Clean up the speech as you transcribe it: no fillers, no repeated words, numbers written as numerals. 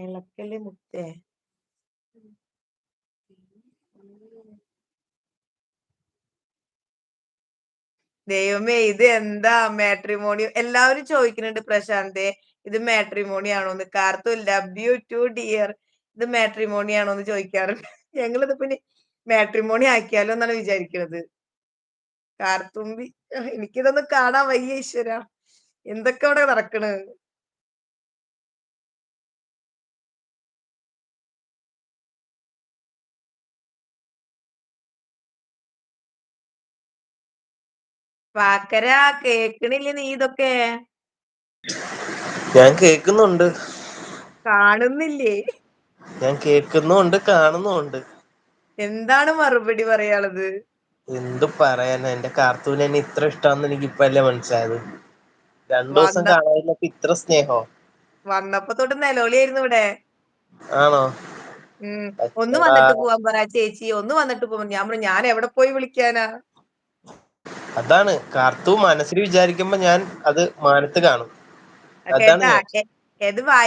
ഇളക്കല് മുത്തേ. ദൈവമേ ഇത് എന്താ മാട്രിമോണി? എല്ലാവരും ചോദിക്കുന്നുണ്ട് പ്രശാന്തേ, ഇത് മാട്രിമോണി ആണോന്ന്. Karthu love you too dear, ഇത് മാട്രിമോണി ആണോന്ന് ചോദിക്കാറുണ്ട്. ഞങ്ങളിത് പിന്നെ മാട്രിമോണി ആക്കിയാലോ എന്നാണ് വിചാരിക്കുന്നത്. കാർത്തുമ്പി എനിക്കിതൊന്നും കാണാൻ വയ്യ ഈശ്വര, എന്തൊക്കെ അവിടെ നടക്കണ്. വാക്കര കേക്കണില്ലേ നീ ഇതൊക്കെ? ഞാൻ കേൾക്കുന്നുണ്ട്. കാണുന്നില്ലേ? ഞാൻ കേൾക്കുന്നുണ്ട്, കാണുന്നുണ്ട്. എന്താണ് മറുപടി പറയാനുള്ളത്? എന്ത് പറയാനാ, എന്റെ കാർത്തൂന് എന്നെ ഇത്ര ഇഷ്ടമാണെന്ന് എനിക്ക് ഇപ്പല്ലേ മനസ്സിലായത്. 2 ദിവസം വന്ന കാണാതിരുന്നപ്പോ ഇത്ര സ്നേഹോ? വന്നപ്പോ തൊട്ട് നിലവിളിയായിരുന്നു ഇവിടെ. ആണോ? ഒന്ന് അച്ചടാ. വന്നിട്ട് പോവാൻ പറ ചേച്ചി, ഒന്ന് വന്നിട്ട് പോവാൻ. ഞാൻ പറഞ്ഞു ഞാൻ എവിടെ പോയി വിളിക്കാനാ. അതാണ് കാർത്തു മനസ്സിൽ വിചാരിക്കുമ്പോ ഞാൻ അത് മാനത്ത് കാണും. അതാണ് കേട്ടാ, ഞാൻ. ഏത് വായി